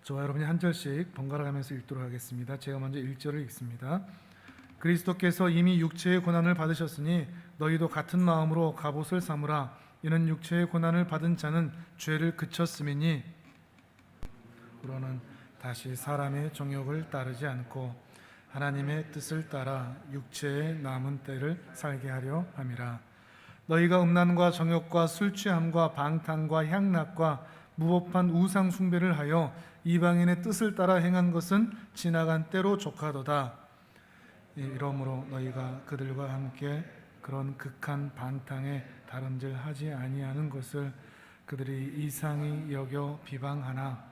저와 여러분이 한 절씩 번갈아 가면서 읽도록 하겠습니다. 제가 먼저 1절을 읽습니다. 그리스도께서 이미 육체의 고난을 받으셨으니 너희도 같은 마음으로 갑옷을 삼으라. 이는 육체의 고난을 받은 자는 죄를 그쳤음이니 그러는 다시 사람의 정욕을 따르지 않고 하나님의 뜻을 따라 육체의 남은 때를 살게 하려 함이라. 너희가 음란과 정욕과 술 취함과 방탕과 향락과 무법한 우상 숭배를 하여 이방인의 뜻을 따라 행한 것은 지나간 때로 족하도다. 이러므로 너희가 그들과 함께 그런 극한 방탕에 다름질하지 아니하는 것을 그들이 이상히 여겨 비방하나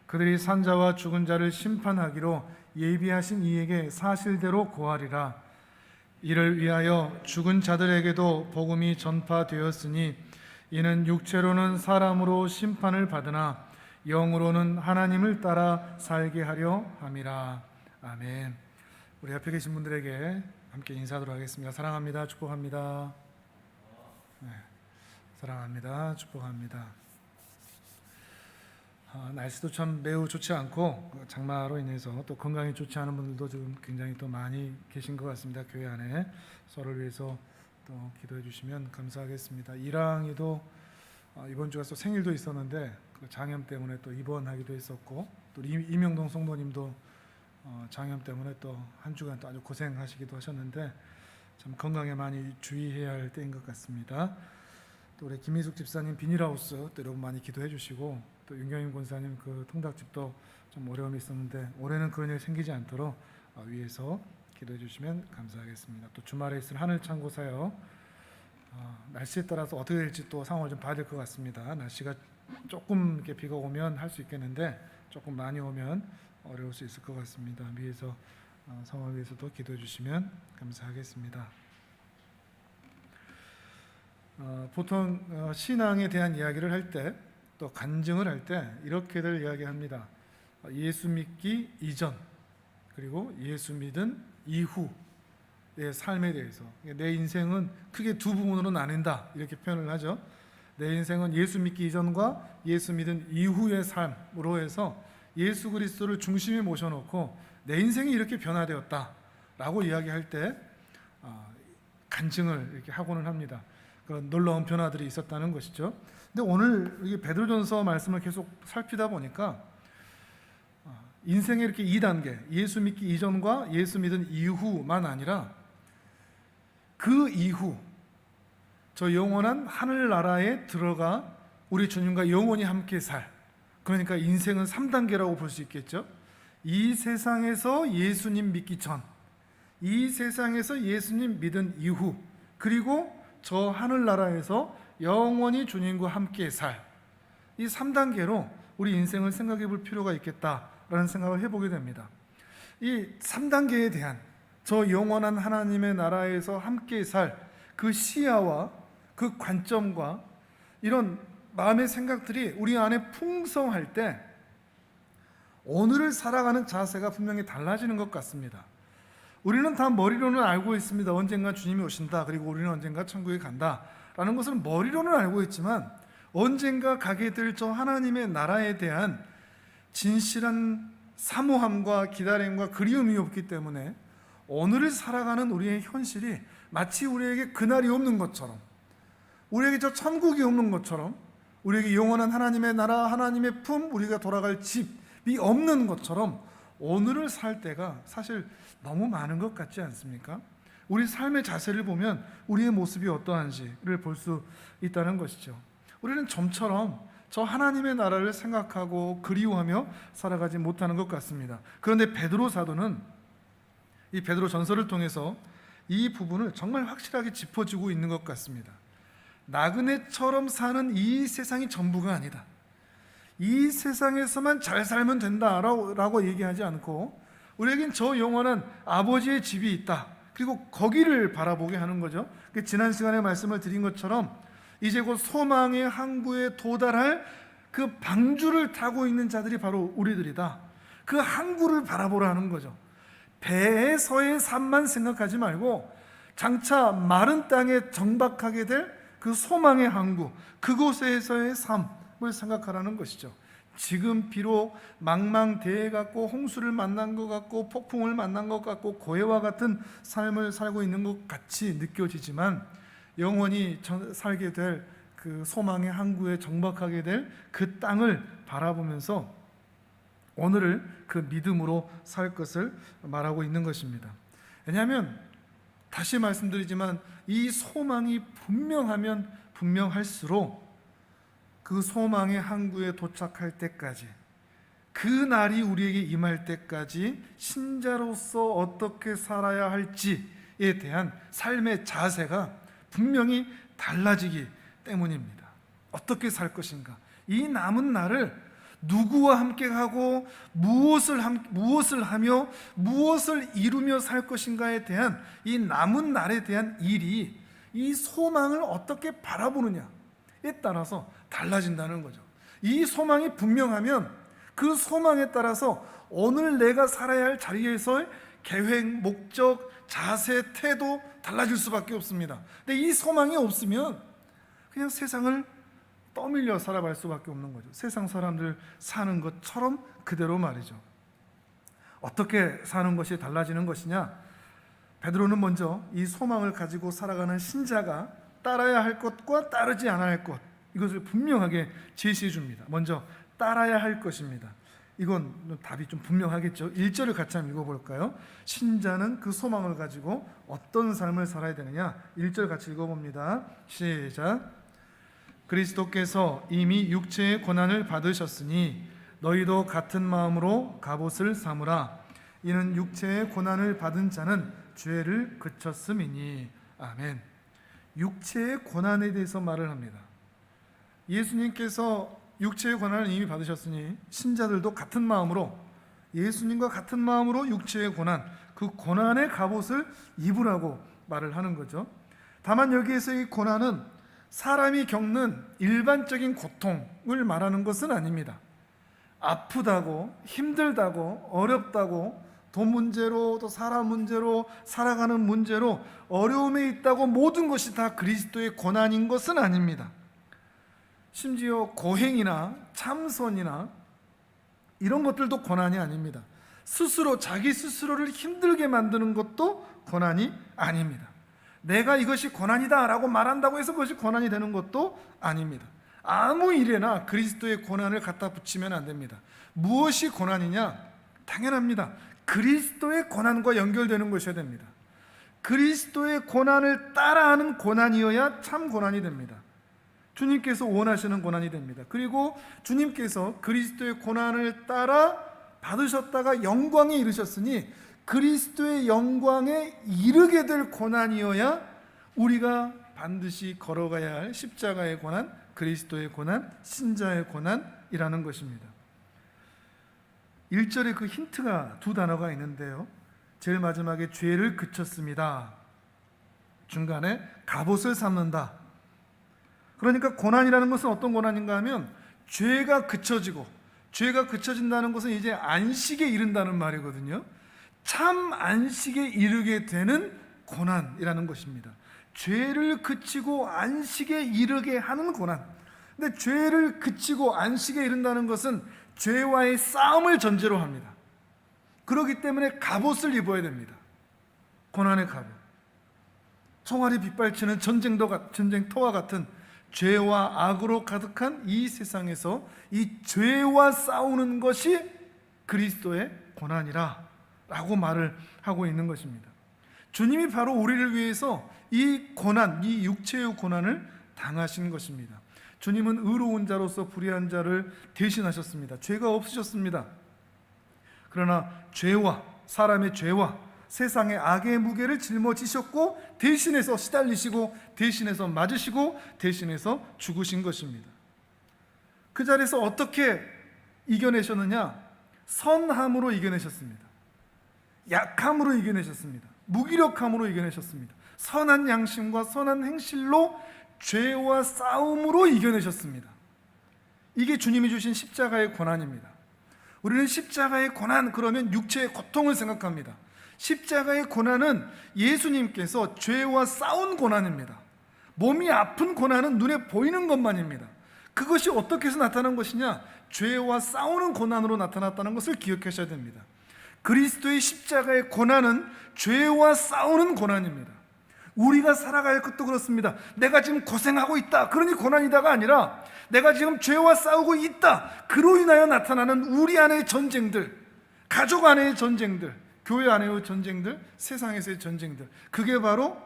그들이 산자와 죽은 자를 심판하기로 예비하신 이에게 사실대로 고하리라. 이를 위하여 죽은 자들에게도 복음이 전파되었으니 이는 육체로는 사람으로 심판을 받으나 영으로는 하나님을 따라 살게 하려 함이라. 아멘. 우리 옆에 계신 분들에게 함께 인사하도록 하겠습니다. 사랑합니다. 축복합니다. 네, 사랑합니다. 축복합니다. 날씨도 참 매우 좋지 않고 장마로 인해서 또 건강이 좋지 않은 분들도 지금 굉장히 또 많이 계신 것 같습니다. 교회 안에 서로를 위해서 또 기도해 주시면 감사하겠습니다. 이랑이도 이번 주가 또 생일도 있었는데 그 장염 때문에 또 입원하기도 했었고 또 이명동 성도님도 장염 때문에 또 한 주간 또 아주 고생하시기도 하셨는데 참 건강에 많이 주의해야 할 때인 것 같습니다. 또 우리 김희숙 집사님 비닐하우스 또 여러분 많이 기도해 주시고 또 윤경임 권사님 그 통닭집도 좀 어려움이 있었는데 올해는 그런 일 생기지 않도록 위에서 기도해 주시면 감사하겠습니다. 또 주말에 있을 하늘 창고 사역 날씨에 따라서 어떻게 될지 또 상황을 좀 봐야 될 것 같습니다. 날씨가 조금 이렇게 비가 오면 할 수 있겠는데 조금 많이 오면 어려울 수 있을 것 같습니다. 위에서 상황을 위해서도 기도해 주시면 감사하겠습니다. 보통 신앙에 대한 이야기를 할 때 또 간증을 할 때 이렇게들 이야기합니다. 예수 믿기 이전 그리고 예수 믿은 이후의 삶에 대해서 내 인생은 크게 두 부분으로 나뉜다 이렇게 표현을 하죠. 내 인생은 예수 믿기 이전과 예수 믿은 이후의 삶으로 해서 예수 그리스도를 중심에 모셔놓고 내 인생이 이렇게 변화되었다라고 이야기할 때 간증을 이렇게 하고는 합니다. 그런 놀라운 변화들이 있었다는 것이죠. 근데 오늘 이 베드로전서 말씀을 계속 살피다 보니까 인생의 이렇게 2단계, 예수 믿기 이전과 예수 믿은 이후만 아니라 그 이후 저 영원한 하늘나라에 들어가 우리 주님과 영원히 함께 살, 그러니까 인생은 3단계라고 볼 수 있겠죠. 이 세상에서 예수님 믿기 전, 이 세상에서 예수님 믿은 이후, 그리고 저 하늘나라에서 영원히 주님과 함께 살, 이 3단계로 우리 인생을 생각해 볼 필요가 있겠다라는 생각을 해보게 됩니다. 이 3단계에 대한 저 영원한 하나님의 나라에서 함께 살 그 시야와 그 관점과 이런 마음의 생각들이 우리 안에 풍성할 때 오늘을 살아가는 자세가 분명히 달라지는 것 같습니다. 우리는 다 머리로는 알고 있습니다. 언젠가 주님이 오신다. 그리고 우리는 언젠가 천국에 간다 라는 것을 머리로는 알고 있지만 언젠가 가게 될 저 하나님의 나라에 대한 진실한 사모함과 기다림과 그리움이 없기 때문에 오늘을 살아가는 우리의 현실이 마치 우리에게 그날이 없는 것처럼, 우리에게 저 천국이 없는 것처럼, 우리에게 영원한 하나님의 나라, 하나님의 품, 우리가 돌아갈 집이 없는 것처럼 오늘을 살 때가 사실 너무 많은 것 같지 않습니까? 우리 삶의 자세를 보면 우리의 모습이 어떠한지를 볼 수 있다는 것이죠. 우리는 좀처럼 저 하나님의 나라를 생각하고 그리워하며 살아가지 못하는 것 같습니다. 그런데 베드로 사도는 이 베드로 전서를 통해서 이 부분을 정말 확실하게 짚어주고 있는 것 같습니다. 나그네처럼 사는 이 세상이 전부가 아니다. 이 세상에서만 잘 살면 된다라고 얘기하지 않고 우리에겐 저 영원한 아버지의 집이 있다. 그리고 거기를 바라보게 하는 거죠. 지난 시간에 말씀을 드린 것처럼 이제 곧 소망의 항구에 도달할 그 방주를 타고 있는 자들이 바로 우리들이다. 그 항구를 바라보라 하는 거죠. 배에서의 삶만 생각하지 말고 장차 마른 땅에 정박하게 될 그 소망의 항구, 그곳에서의 삶을 생각하라는 것이죠. 지금 비록 망망대해 같고 홍수를 만난 것 같고 폭풍을 만난 것 같고 고해와 같은 삶을 살고 있는 것 같이 느껴지지만 영원히 살게 될 그 소망의 항구에 정박하게 될 그 땅을 바라보면서 오늘을 그 믿음으로 살 것을 말하고 있는 것입니다. 왜냐하면 다시 말씀드리지만 이 소망이 분명하면 분명할수록 그 소망의 항구에 도착할 때까지, 그 날이 우리에게 임할 때까지 신자로서 어떻게 살아야 할지에 대한 삶의 자세가 분명히 달라지기 때문입니다. 어떻게 살 것인가, 이 남은 날을 누구와 함께 하고 무엇을 하며 무엇을 이루며 살 것인가에 대한 이 남은 날에 대한 일이 이 소망을 어떻게 바라보느냐에 따라서 달라진다는 거죠. 이 소망이 분명하면 그 소망에 따라서 오늘 내가 살아야 할 자리에서의 계획, 목적, 자세, 태도 달라질 수밖에 없습니다. 근데 이 소망이 없으면 그냥 세상을 떠밀려 살아갈 수밖에 없는 거죠. 세상 사람들 사는 것처럼 그대로 말이죠. 어떻게 사는 것이 달라지는 것이냐? 베드로는 먼저 이 소망을 가지고 살아가는 신자가 따라야 할 것과 따르지 않아야 할 것, 이것을 분명하게 제시해 줍니다. 먼저 따라야 할 것입니다. 이건 답이 좀 분명하겠죠. 1절을 같이 한번 읽어볼까요? 신자는 그 소망을 가지고 어떤 삶을 살아야 되느냐? 1절 같이 읽어봅니다. 시작. 그리스도께서 이미 육체의 고난을 받으셨으니 너희도 같은 마음으로 갑옷을 삼으라. 이는 육체의 고난을 받은 자는 죄를 그쳤음이니. 아멘. 육체의 고난에 대해서 말을 합니다. 예수님께서 육체의 고난을 이미 받으셨으니 신자들도 같은 마음으로, 예수님과 같은 마음으로 육체의 고난, 그 고난의 갑옷을 입으라고 말을 하는 거죠. 다만 여기에서 이 고난은 사람이 겪는 일반적인 고통을 말하는 것은 아닙니다. 아프다고, 힘들다고, 어렵다고, 돈 문제로, 또 사람 문제로, 살아가는 문제로 어려움에 있다고 모든 것이 다 그리스도의 고난인 것은 아닙니다. 심지어 고행이나 참선이나 이런 것들도 고난이 아닙니다. 스스로 자기 스스로를 힘들게 만드는 것도 고난이 아닙니다. 내가 이것이 고난이다 라고 말한다고 해서 그것이 고난이 되는 것도 아닙니다. 아무 일에나 그리스도의 고난을 갖다 붙이면 안 됩니다. 무엇이 고난이냐? 당연합니다. 그리스도의 고난과 연결되는 것이어야 됩니다. 그리스도의 고난을 따라하는 고난이어야 참 고난이 됩니다. 주님께서 원하시는 고난이 됩니다. 그리고 주님께서 그리스도의 고난을 따라 받으셨다가 영광에 이르셨으니 그리스도의 영광에 이르게 될 고난이어야 우리가 반드시 걸어가야 할 십자가의 고난, 그리스도의 고난, 신자의 고난이라는 것입니다. 1절에 그 힌트가 두 단어가 있는데요. 제일 마지막에 죄를 그쳤습니다. 중간에 갑옷을 삼는다. 그러니까 고난이라는 것은 어떤 고난인가 하면 죄가 그쳐지고, 죄가 그쳐진다는 것은 이제 안식에 이른다는 말이거든요. 참 안식에 이르게 되는 고난이라는 것입니다. 죄를 그치고 안식에 이르게 하는 고난. 근데 죄를 그치고 안식에 이른다는 것은 죄와의 싸움을 전제로 합니다. 그렇기 때문에 갑옷을 입어야 됩니다. 고난의 갑옷. 총알이 빗발치는 전쟁터와 같은 죄와 악으로 가득한 이 세상에서 이 죄와 싸우는 것이 그리스도의 고난이라 라고 말을 하고 있는 것입니다. 주님이 바로 우리를 위해서 이 고난, 이 육체의 고난을 당하신 것입니다. 주님은 의로운 자로서 불의한 자를 대신하셨습니다. 죄가 없으셨습니다. 그러나 죄와, 사람의 죄와 세상의 악의 무게를 짊어지셨고 대신해서 시달리시고 대신해서 맞으시고 대신해서 죽으신 것입니다. 그 자리에서 어떻게 이겨내셨느냐? 선함으로 이겨내셨습니다. 약함으로 이겨내셨습니다. 무기력함으로 이겨내셨습니다. 선한 양심과 선한 행실로 죄와 싸움으로 이겨내셨습니다. 이게 주님이 주신 십자가의 고난입니다. 우리는 십자가의 고난 그러면 육체의 고통을 생각합니다. 십자가의 고난은 예수님께서 죄와 싸운 고난입니다. 몸이 아픈 고난은 눈에 보이는 것만입니다. 그것이 어떻게 해서 나타난 것이냐? 죄와 싸우는 고난으로 나타났다는 것을 기억하셔야 됩니다. 그리스도의 십자가의 고난은 죄와 싸우는 고난입니다. 우리가 살아갈 것도 그렇습니다. 내가 지금 고생하고 있다, 그러니 고난이다가 아니라 내가 지금 죄와 싸우고 있다, 그로 인하여 나타나는 우리 안의 전쟁들, 가족 안의 전쟁들, 교회 안의 전쟁들, 세상에서의 전쟁들, 그게 바로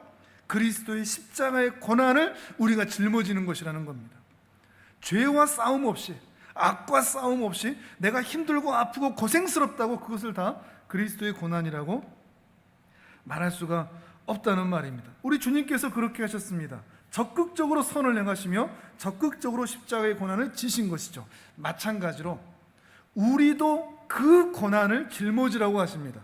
그리스도의 십자가의 고난을 우리가 짊어지는 것이라는 겁니다. 죄와 싸움 없이, 악과 싸움 없이 내가 힘들고 아프고 고생스럽다고 그것을 다 그리스도의 고난이라고 말할 수가 없다는 말입니다. 우리 주님께서 그렇게 하셨습니다. 적극적으로 선을 행하시며 적극적으로 십자가의 고난을 지신 것이죠. 마찬가지로 우리도 그 고난을 짊어지라고 하십니다.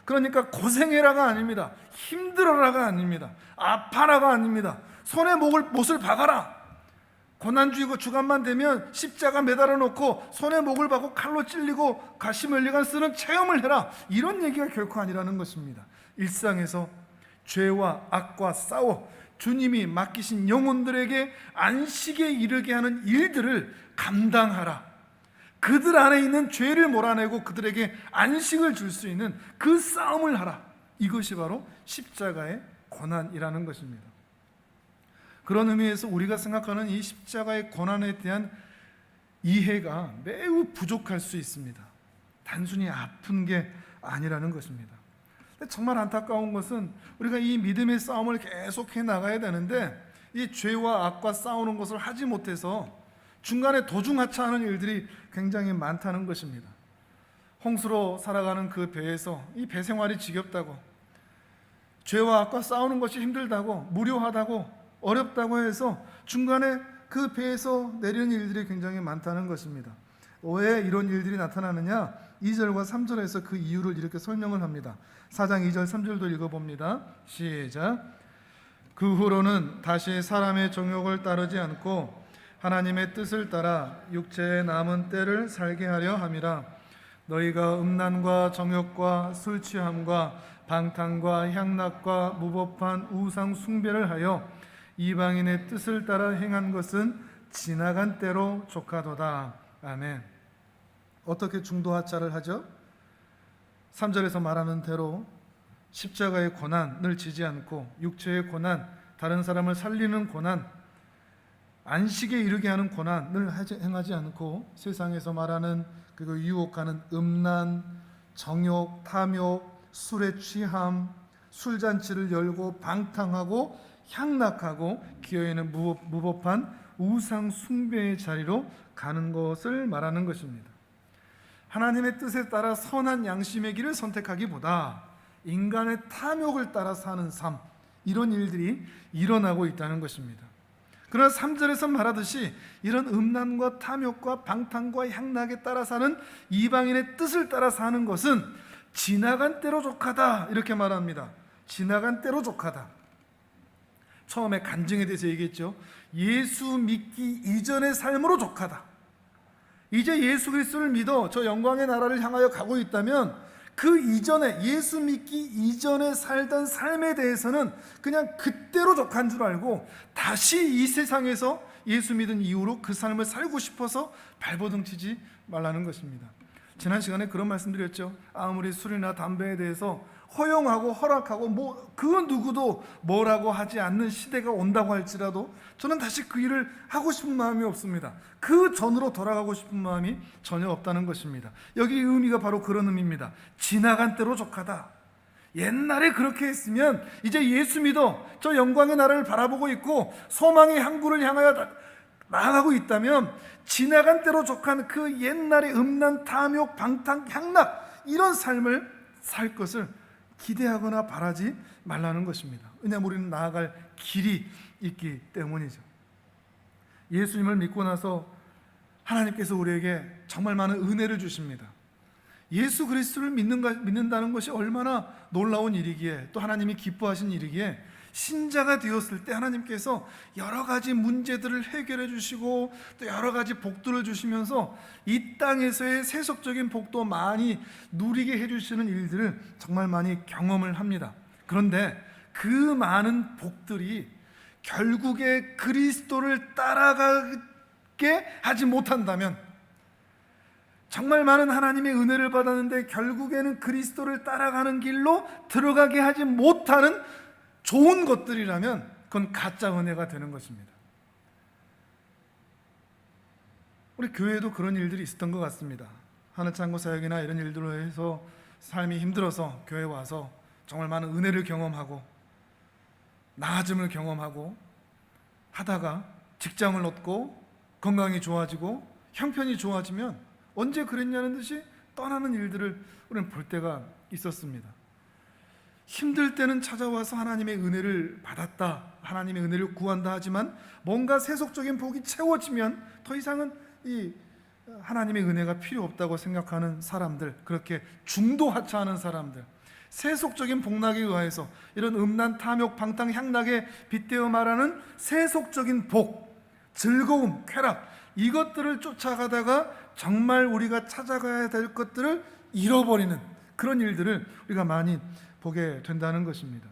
그러니까 고생해라가 아닙니다. 힘들어라가 아닙니다. 아파라가 아닙니다. 손에 못을 박아라. 고난주의고 주간만 되면 십자가 매달아 놓고 손에 목을 박고 칼로 찔리고 가시면리간 쓰는 체험을 해라, 이런 얘기가 결코 아니라는 것입니다. 일상에서 죄와 악과 싸워 주님이 맡기신 영혼들에게 안식에 이르게 하는 일들을 감당하라. 그들 안에 있는 죄를 몰아내고 그들에게 안식을 줄 수 있는 그 싸움을 하라. 이것이 바로 십자가의 고난이라는 것입니다. 그런 의미에서 우리가 생각하는 이 십자가의 고난에 대한 이해가 매우 부족할 수 있습니다. 단순히 아픈 게 아니라는 것입니다. 정말 안타까운 것은 우리가 이 믿음의 싸움을 계속해 나가야 되는데 이 죄와 악과 싸우는 것을 하지 못해서 중간에 도중하차하는 일들이 굉장히 많다는 것입니다. 홍수로 살아가는 그 배에서 이 배 생활이 지겹다고, 죄와 악과 싸우는 것이 힘들다고, 무료하다고, 어렵다고 해서 중간에 그 배에서 내리는 일들이 굉장히 많다는 것입니다. 왜 이런 일들이 나타나느냐? 2절과 3절에서 그 이유를 이렇게 설명을 합니다. 4장 2절 3절도 읽어봅니다. 시작. 그 후로는 다시 사람의 정욕을 따르지 않고 하나님의 뜻을 따라 육체의 남은 때를 살게 하려 함이라. 너희가 음란과 정욕과 술 취함과 방탕과 향락과 무법한 우상 숭배를 하여 이방인의 뜻을 따라 행한 것은 지나간 때로 족하도다. 아멘. 어떻게 중도하차를 하죠? 3절에서 말하는 대로 십자가의 고난을 지지 않고 육체의 고난, 다른 사람을 살리는 고난, 안식에 이르게 하는 고난을 행하지 않고 세상에서 말하는 그리고 유혹하는 음란, 정욕, 탐욕, 술에 취함, 술잔치를 열고 방탕하고 향락하고 기어있는 무법한 우상 숭배의 자리로 가는 것을 말하는 것입니다. 하나님의 뜻에 따라 선한 양심의 길을 선택하기보다 인간의 탐욕을 따라 사는 삶, 이런 일들이 일어나고 있다는 것입니다. 그러나 3절에서 말하듯이 이런 음란과 탐욕과 방탕과 향락에 따라 사는 이방인의 뜻을 따라 사는 것은 지나간 때로 족하다, 이렇게 말합니다. 지나간 때로 족하다. 처음에 간증에 대해서 얘기했죠. 예수 믿기 이전의 삶으로 족하다. 이제 예수 그리스도를 믿어 저 영광의 나라를 향하여 가고 있다면 그 이전에, 예수 믿기 이전에 살던 삶에 대해서는 그냥 그때로 족한 줄 알고 다시 이 세상에서 예수 믿은 이후로 그 삶을 살고 싶어서 발버둥 치지 말라는 것입니다. 지난 시간에 그런 말씀드렸죠. 아무리 술이나 담배에 대해서 허용하고 허락하고 그 누구도 뭐라고 하지 않는 시대가 온다고 할지라도 저는 다시 그 일을 하고 싶은 마음이 없습니다. 그 전으로 돌아가고 싶은 마음이 전혀 없다는 것입니다. 여기 의미가 바로 그런 의미입니다. 지나간 때로 족하다. 옛날에 그렇게 했으면 이제 예수 믿어 저 영광의 나라를 바라보고 있고 소망의 항구를 향하여 나아가고 있다면 지나간 때로 족한 그 옛날의 음란, 탐욕, 방탕, 향락, 이런 삶을 살 것을 기대하거나 바라지 말라는 것입니다. 왜냐하면 우리는 나아갈 길이 있기 때문이죠. 예수님을 믿고 나서 하나님께서 우리에게 정말 많은 은혜를 주십니다. 예수 그리스도를 믿는다는 것이 얼마나 놀라운 일이기에, 또 하나님이 기뻐하신 일이기에 신자가 되었을 때 하나님께서 여러 가지 문제들을 해결해 주시고 또 여러 가지 복들을 주시면서 이 땅에서의 세속적인 복도 많이 누리게 해주시는 일들을 정말 많이 경험을 합니다. 그런데 그 많은 복들이 결국에 그리스도를 따라가게 있게 하지 못한다면, 정말 많은 하나님의 은혜를 받았는데 결국에는 그리스도를 따라가는 길로 들어가게 하지 못하는 좋은 것들이라면 그건 가짜 은혜가 되는 것입니다. 우리 교회에도 그런 일들이 있었던 것 같습니다. 하늘창고 사역이나 이런 일들로 해서 삶이 힘들어서 교회에 와서 정말 많은 은혜를 경험하고 나아짐을 경험하고 하다가 직장을 얻고 건강이 좋아지고 형편이 좋아지면 언제 그랬냐는 듯이 떠나는 일들을 우리는 볼 때가 있었습니다. 힘들 때는 찾아와서 하나님의 은혜를 받았다, 하나님의 은혜를 구한다 하지만 뭔가 세속적인 복이 채워지면 더 이상은 이 하나님의 은혜가 필요 없다고 생각하는 사람들, 그렇게 중도하차하는 사람들, 세속적인 복락에 의해서 이런 음란, 탐욕, 방탕, 향락에 빗대어 말하는 세속적인 복, 즐거움, 쾌락, 이것들을 쫓아가다가 정말 우리가 찾아가야 될 것들을 잃어버리는 그런 일들을 우리가 많이 보게 된다는 것입니다.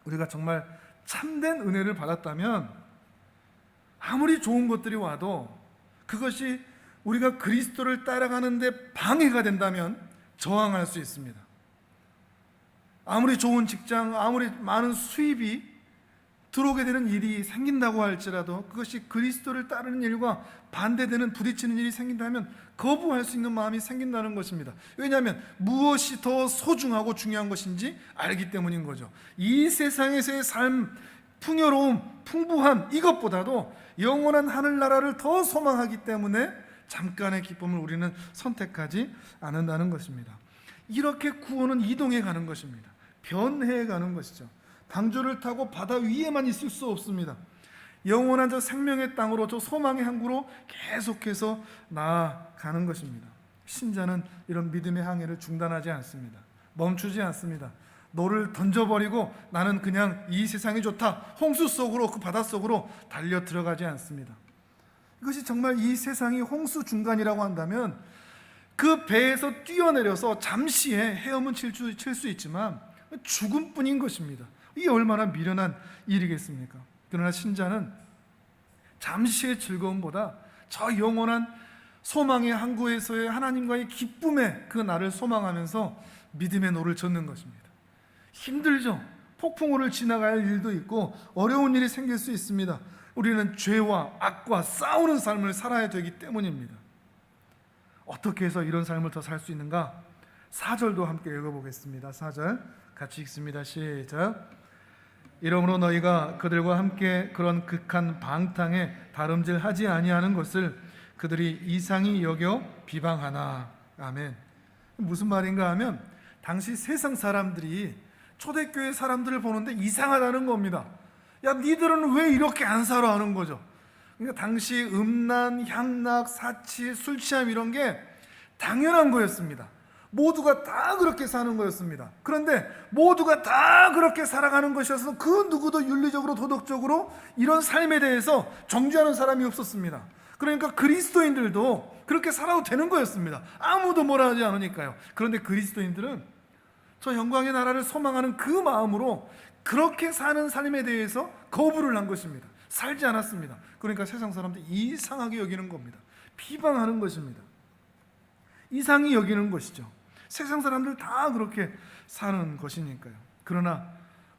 우리가 정말 참된 은혜를 받았다면 아무리 좋은 것들이 와도 그것이 우리가 그리스도를 따라가는 데 방해가 된다면 저항할 수 있습니다. 아무리 좋은 직장, 아무리 많은 수입이 들어오게 되는 일이 생긴다고 할지라도 그것이 그리스도를 따르는 일과 반대되는 부딪히는 일이 생긴다면 거부할 수 있는 마음이 생긴다는 것입니다. 왜냐하면 무엇이 더 소중하고 중요한 것인지 알기 때문인 거죠. 이 세상에서의 삶, 풍요로움, 풍부함, 이것보다도 영원한 하늘나라를 더 소망하기 때문에 잠깐의 기쁨을 우리는 선택하지 않는다는 것입니다. 이렇게 구원은 이동해 가는 것입니다. 변해 가는 것이죠. 방주를 타고 바다 위에만 있을 수 없습니다. 영원한 저 생명의 땅으로, 저 소망의 항구로 계속해서 나아가는 것입니다. 신자는 이런 믿음의 항해를 중단하지 않습니다. 멈추지 않습니다. 너를 던져버리고 나는 그냥 이 세상이 좋다, 홍수 속으로, 그 바다 속으로 달려 들어가지 않습니다. 이것이 정말 이 세상이 홍수 중간이라고 한다면 그 배에서 뛰어내려서 잠시의 헤엄은 칠 수 있지만 죽음뿐인 것입니다. 이게 얼마나 미련한 일이겠습니까? 그러나 신자는 잠시의 즐거움보다 저 영원한 소망의 항구에서의 하나님과의 기쁨의 그 날을 소망하면서 믿음의 노를 젓는 것입니다. 힘들죠. 폭풍우를 지나갈 일도 있고 어려운 일이 생길 수 있습니다. 우리는 죄와 악과 싸우는 삶을 살아야 되기 때문입니다. 어떻게 해서 이런 삶을 더 살 수 있는가? 4절도 함께 읽어보겠습니다. 4절 같이 읽습니다. 시작. 이러므로 너희가 그들과 함께 그런 극한 방탕에 다름질하지 아니하는 것을 그들이 이상히 여겨 비방하나. 아멘. 무슨 말인가 하면 당시 세상 사람들이 초대교회 사람들을 보는데 이상하다는 겁니다. 야, 니들은 왜 이렇게 안 살아 하는 거죠. 그러니까 당시 음란, 향락, 사치, 술 취함 이런 게 당연한 거였습니다. 모두가 다 그렇게 사는 거였습니다. 그런데 모두가 다 그렇게 살아가는 것이어서 그 누구도 윤리적으로 도덕적으로 이런 삶에 대해서 정죄하는 사람이 없었습니다. 그러니까 그리스도인들도 그렇게 살아도 되는 거였습니다. 아무도 뭐라 하지 않으니까요. 그런데 그리스도인들은 저 영광의 나라를 소망하는 그 마음으로 그렇게 사는 삶에 대해서 거부를 한 것입니다. 살지 않았습니다. 그러니까 세상 사람들이 이상하게 여기는 겁니다. 비방하는 것입니다. 이상히 여기는 것이죠. 세상 사람들 다 그렇게 사는 것이니까요. 그러나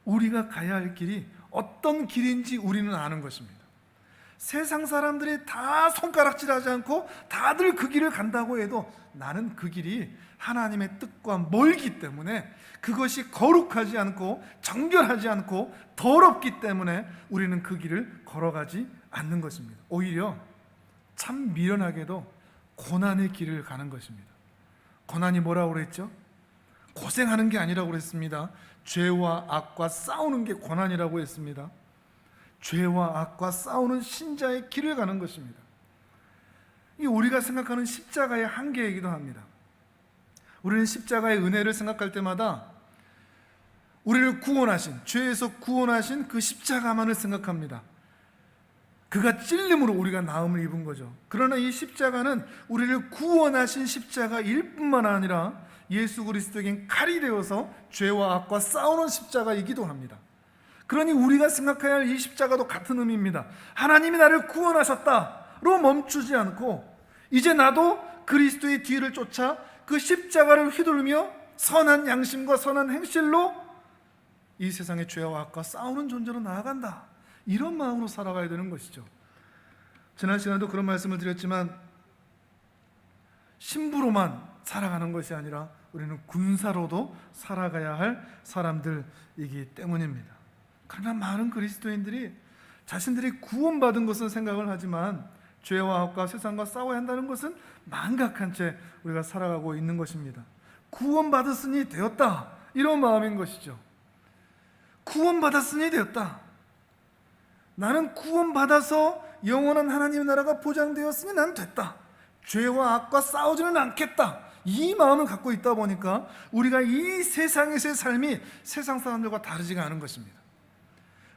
우리가 가야 할 길이 어떤 길인지 우리는 아는 것입니다. 세상 사람들이 다 손가락질하지 않고 다들 그 길을 간다고 해도 나는 그 길이 하나님의 뜻과 멀기 때문에, 그것이 거룩하지 않고 정결하지 않고 더럽기 때문에 우리는 그 길을 걸어가지 않는 것입니다. 오히려 참 미련하게도 고난의 길을 가는 것입니다. 고난이 뭐라고 그랬죠? 고생하는 게 아니라고 그랬습니다. 죄와 악과 싸우는 게 고난이라고 했습니다. 죄와 악과 싸우는 신자의 길을 가는 것입니다. 이 우리가 생각하는 십자가의 한계이기도 합니다. 우리는 십자가의 은혜를 생각할 때마다 우리를 구원하신, 죄에서 구원하신 그 십자가만을 생각합니다. 그가 찔림으로 우리가 나음을 입은 거죠. 그러나 이 십자가는 우리를 구원하신 십자가일 뿐만 아니라 예수 그리스도에겐 칼이 되어서 죄와 악과 싸우는 십자가이기도 합니다. 그러니 우리가 생각해야 할 이 십자가도 같은 의미입니다. 하나님이 나를 구원하셨다. 멈추지 않고 이제 나도 그리스도의 뒤를 쫓아 그 십자가를 휘두르며 선한 양심과 선한 행실로 이 세상의 죄와 악과 싸우는 존재로 나아간다. 이런 마음으로 살아가야 되는 것이죠. 지난 시간에도 그런 말씀을 드렸지만 신부로만 살아가는 것이 아니라 우리는 군사로도 살아가야 할 사람들이기 때문입니다. 그러나 많은 그리스도인들이 자신들이 구원받은 것은 생각을 하지만 죄와 악과 세상과 싸워야 한다는 것은 망각한 채 우리가 살아가고 있는 것입니다. 구원받았으니 되었다, 이런 마음인 것이죠. 구원받았으니 되었다. 나는 구원받아서 영원한 하나님의 나라가 보장되었으니 난 됐다. 죄와 악과 싸우지는 않겠다. 이 마음을 갖고 있다 보니까 우리가 이 세상에서의 삶이 세상 사람들과 다르지가 않은 것입니다.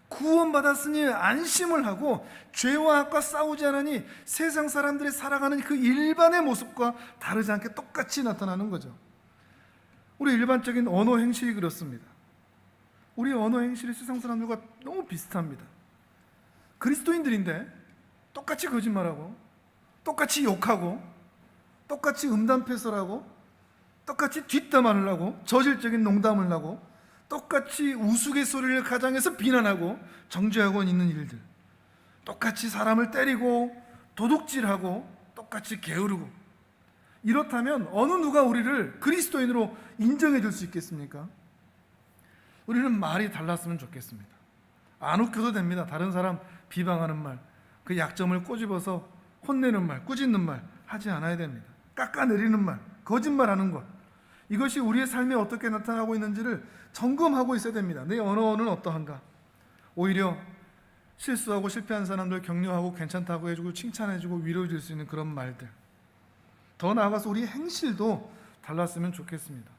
구원받았으니 안심을 하고 죄와 악과 싸우지 않으니 세상 사람들이 살아가는 그 일반의 모습과 다르지 않게 똑같이 나타나는 거죠. 우리 일반적인 언어 행실이 그렇습니다. 우리 언어 행실이 세상 사람들과 너무 비슷합니다. 그리스도인들인데 똑같이 거짓말하고, 똑같이 욕하고, 똑같이 음담패설하고, 똑같이 뒷담화를 하고, 저질적인 농담을 하고, 똑같이 우스갯소리를 가장해서 비난하고 정죄하고 있는 일들, 똑같이 사람을 때리고 도둑질하고 똑같이 게으르고, 이렇다면 어느 누가 우리를 그리스도인으로 인정해 줄 수 있겠습니까? 우리는 말이 달랐으면 좋겠습니다. 안 웃겨도 됩니다. 다른 사람 비방하는 말, 그 약점을 꼬집어서 혼내는 말, 꾸짖는 말 하지 않아야 됩니다. 깎아내리는 말, 거짓말하는 것, 이것이 우리의 삶에 어떻게 나타나고 있는지를 점검하고 있어야 됩니다. 내 언어는 어떠한가? 오히려 실수하고 실패한 사람들 격려하고 괜찮다고 해주고 칭찬해주고 위로해 줄 수 있는 그런 말들, 더 나아가서 우리 행실도 달랐으면 좋겠습니다.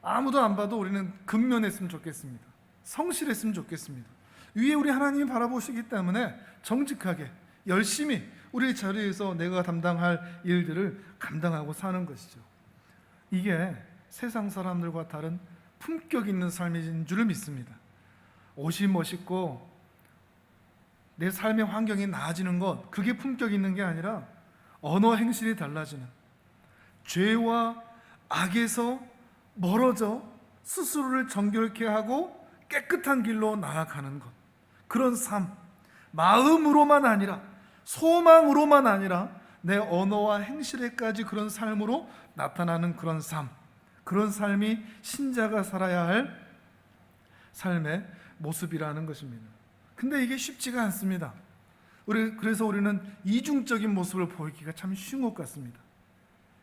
아무도 안 봐도 우리는 근면했으면 좋겠습니다. 성실했으면 좋겠습니다. 위에 우리 하나님이 바라보시기 때문에 정직하게 열심히 우리 자리에서 내가 담당할 일들을 감당하고 사는 것이죠. 이게 세상 사람들과 다른 품격 있는 삶인 줄을 믿습니다. 옷이 멋있고 내 삶의 환경이 나아지는 것, 그게 품격 있는 게 아니라 언어 행실이 달라지는, 죄와 악에서 멀어져 스스로를 정결케 하고 깨끗한 길로 나아가는 것, 그런 삶, 마음으로만 아니라 소망으로만 아니라 내 언어와 행실에까지 그런 삶으로 나타나는 그런 삶, 그런 삶이 신자가 살아야 할 삶의 모습이라는 것입니다. 근데 이게 쉽지가 않습니다. 그래서 우리는 이중적인 모습을 보이기가 참 쉬운 것 같습니다.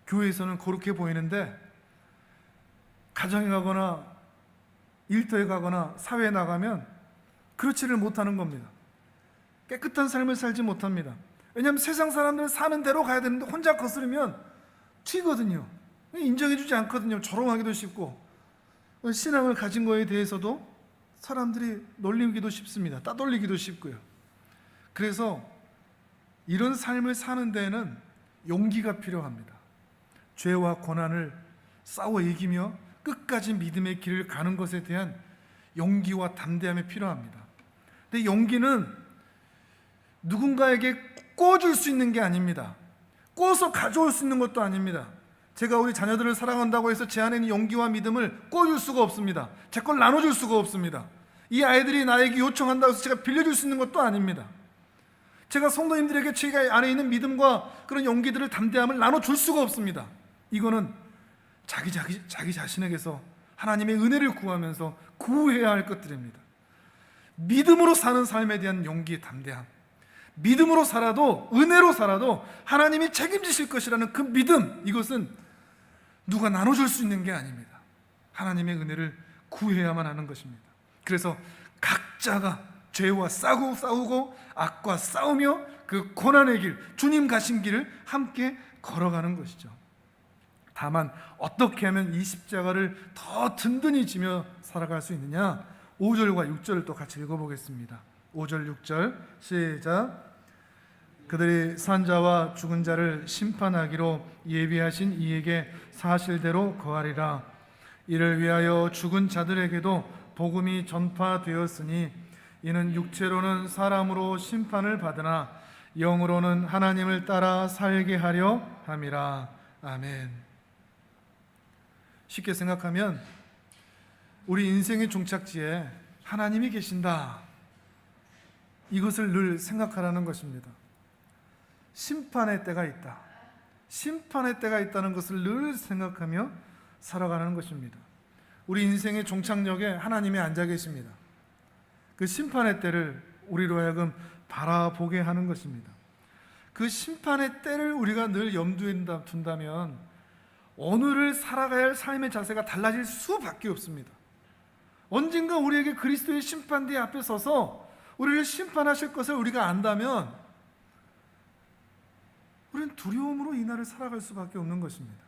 교회에서는 그렇게 보이는데 가정에 가거나 일터에 가거나 사회에 나가면 그렇지를 못하는 겁니다. 깨끗한 삶을 살지 못합니다. 왜냐하면 세상 사람들은 사는 대로 가야 되는데 혼자 거스르면 튀거든요. 인정해주지 않거든요. 조롱하기도 쉽고, 신앙을 가진 거에 대해서도 사람들이 놀리기도 쉽습니다. 따돌리기도 쉽고요. 그래서 이런 삶을 사는 데에는 용기가 필요합니다. 죄와 고난을 싸워 이기며 끝까지 믿음의 길을 가는 것에 대한 용기와 담대함이 필요합니다. 근데 용기는 누군가에게 꿔줄 수 있는 게 아닙니다. 꿔서 가져올 수 있는 것도 아닙니다. 제가 우리 자녀들을 사랑한다고 해서 제 안에 있는 용기와 믿음을 꿔줄 수가 없습니다. 제 걸 나눠줄 수가 없습니다. 이 아이들이 나에게 요청한다고 해서 제가 빌려줄 수 있는 것도 아닙니다. 제가 성도님들에게 제 안에 있는 믿음과 그런 용기들을, 담대함을 나눠줄 수가 없습니다. 이거는 자기 자신에게서 하나님의 은혜를 구하면서 구해야 할 것들입니다. 믿음으로 사는 삶에 대한 용기, 담대함, 믿음으로 살아도, 은혜로 살아도 하나님이 책임지실 것이라는 그 믿음, 이것은 누가 나눠줄 수 있는 게 아닙니다. 하나님의 은혜를 구해야만 하는 것입니다. 그래서 각자가 죄와 싸우고 악과 싸우며 그 고난의 길, 주님 가신 길을 함께 걸어가는 것이죠. 다만 어떻게 하면 이 십자가를 더 든든히 지며 살아갈 수 있느냐? 5절과 6절을 또 같이 읽어보겠습니다. 5절 6절 시작. 그들이 산 자와 죽은 자를 심판하기로 예비하신 이에게 사실대로 거하리라. 이를 위하여 죽은 자들에게도 복음이 전파되었으니 이는 육체로는 사람으로 심판을 받으나 영으로는 하나님을 따라 살게 하려 함이라. 아멘. 쉽게 생각하면 우리 인생의 종착지에 하나님이 계신다, 이것을 늘 생각하라는 것입니다. 심판의 때가 있다, 심판의 때가 있다는 것을 늘 생각하며 살아가는 것입니다. 우리 인생의 종착역에 하나님이 앉아 계십니다. 그 심판의 때를 우리로 하여금 바라보게 하는 것입니다. 그 심판의 때를 우리가 늘 염두에 둔다면 오늘을 살아가야 할 삶의 자세가 달라질 수밖에 없습니다. 언젠가 우리에게 그리스도의 심판대 앞에 서서 우리를 심판하실 것을 우리가 안다면 우리는 두려움으로 이 날을 살아갈 수밖에 없는 것입니다.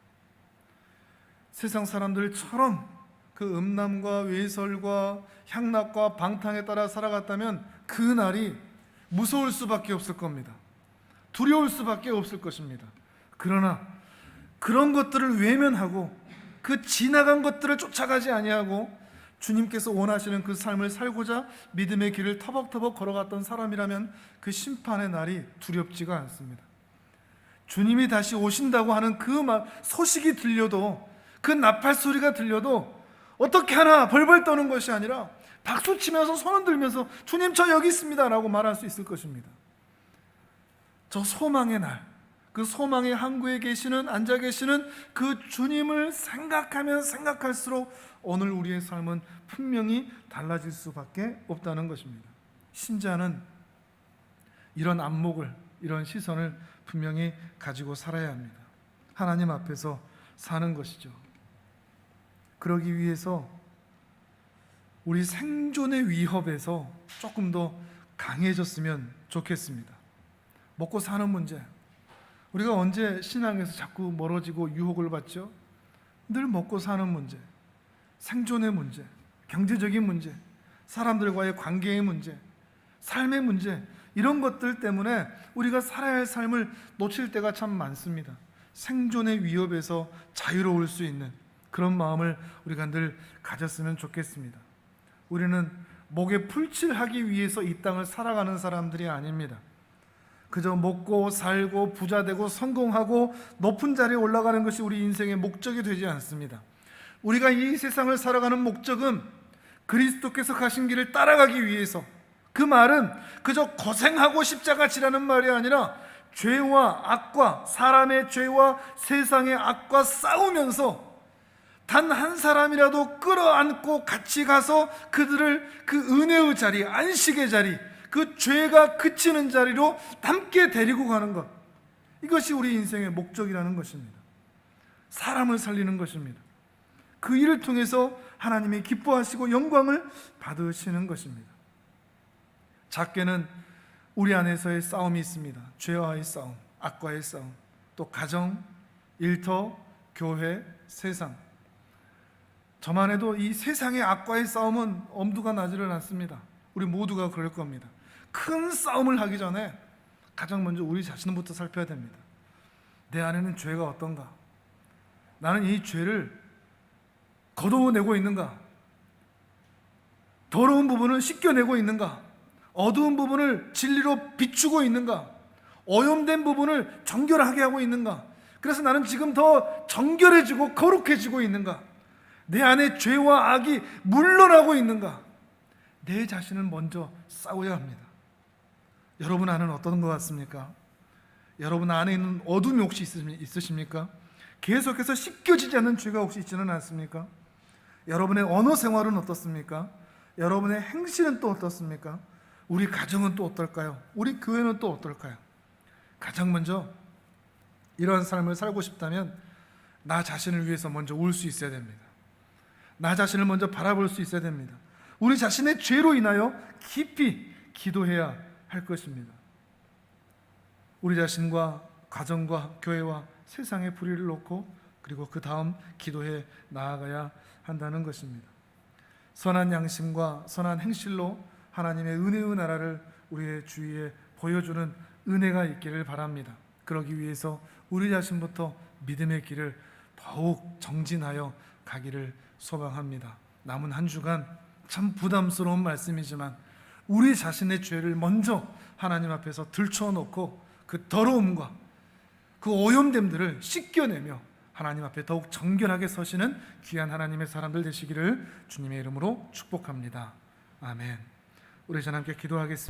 세상 사람들처럼 그 음란과 외설과 향락과 방탕에 따라 살아갔다면 그 날이 무서울 수밖에 없을 겁니다. 두려울 수밖에 없을 것입니다. 그러나 그런 것들을 외면하고 그 지나간 것들을 쫓아가지 아니하고 주님께서 원하시는 그 삶을 살고자 믿음의 길을 터벅터벅 걸어갔던 사람이라면 그 심판의 날이 두렵지가 않습니다. 주님이 다시 오신다고 하는 그 소식이 들려도, 그 나팔 소리가 들려도 어떻게 하나 벌벌 떠는 것이 아니라 박수 치면서 손 흔들면서 주님 저 여기 있습니다 라고 말할 수 있을 것입니다. 저 소망의 날, 그 소망의 항구에 계시는, 앉아 계시는 그 주님을 생각하면 생각할수록 오늘 우리의 삶은 분명히 달라질 수밖에 없다는 것입니다. 신자는 이런 안목을, 이런 시선을 분명히 가지고 살아야 합니다. 하나님 앞에서 사는 것이죠. 그러기 위해서 우리 생존의 위협에서 조금 더 강해졌으면 좋겠습니다. 먹고 사는 문제, 우리가 언제 신앙에서 자꾸 멀어지고 유혹을 받죠? 늘 먹고 사는 문제, 생존의 문제, 경제적인 문제, 사람들과의 관계의 문제, 삶의 문제, 이런 것들 때문에 우리가 살아야 할 삶을 놓칠 때가 참 많습니다. 생존의 위협에서 자유로울 수 있는 그런 마음을 우리가 늘 가졌으면 좋겠습니다. 우리는 목에 풀칠하기 위해서 이 땅을 살아가는 사람들이 아닙니다. 그저 먹고 살고 부자 되고 성공하고 높은 자리에 올라가는 것이 우리 인생의 목적이 되지 않습니다. 우리가 이 세상을 살아가는 목적은 그리스도께서 가신 길을 따라가기 위해서, 그 말은 그저 고생하고 십자가 지라는 말이 아니라 죄와 악과, 사람의 죄와 세상의 악과 싸우면서 단 한 사람이라도 끌어안고 같이 가서 그들을 그 은혜의 자리, 안식의 자리, 그 죄가 그치는 자리로 함께 데리고 가는 것, 이것이 우리 인생의 목적이라는 것입니다. 사람을 살리는 것입니다. 그 일을 통해서 하나님이 기뻐하시고 영광을 받으시는 것입니다. 작게는 우리 안에서의 싸움이 있습니다. 죄와의 싸움, 악과의 싸움, 또 가정, 일터, 교회, 세상. 저만 해도 이 세상의 악과의 싸움은 엄두가 나지를 않습니다. 우리 모두가 그럴 겁니다. 큰 싸움을 하기 전에 가장 먼저 우리 자신부터 살펴야 됩니다. 내 안에는 죄가 어떤가? 나는 이 죄를 걷어내고 있는가? 더러운 부분을 씻겨내고 있는가? 어두운 부분을 진리로 비추고 있는가? 오염된 부분을 정결하게 하고 있는가? 그래서 나는 지금 더 정결해지고 거룩해지고 있는가? 내 안에 죄와 악이 물러나고 있는가? 내 자신을 먼저 싸워야 합니다. 여러분 안은 어떤 것 같습니까? 여러분 안에 있는 어둠이 혹시 있으십니까? 계속해서 씻겨지지 않는 죄가 혹시 있지는 않습니까? 여러분의 언어 생활은 어떻습니까? 여러분의 행실은 또 어떻습니까? 우리 가정은 또 어떨까요? 우리 교회는 또 어떨까요? 가장 먼저 이러한 삶을 살고 싶다면 나 자신을 위해서 먼저 울 수 있어야 됩니다. 나 자신을 먼저 바라볼 수 있어야 됩니다. 우리 자신의 죄로 인하여 깊이 기도해야 할 것입니다. 우리 자신과 가정과 교회와 세상의 불의를 놓고 그리고 그 다음 기도해 나아가야 한다는 것입니다. 선한 양심과 선한 행실로 하나님의 은혜의 나라를 우리의 주위에 보여주는 은혜가 있기를 바랍니다. 그러기 위해서 우리 자신부터 믿음의 길을 더욱 정진하여 가기를 소망합니다. 남은 한 주간 참 부담스러운 말씀이지만 우리 자신의 죄를 먼저 하나님 앞에서 들춰놓고 그 더러움과 그 오염됨들을 씻겨내며 하나님 앞에 더욱 정결하게 서시는 귀한 하나님의 사람들 되시기를 주님의 이름으로 축복합니다. 아멘. 우리 전 함께 기도하겠습니다.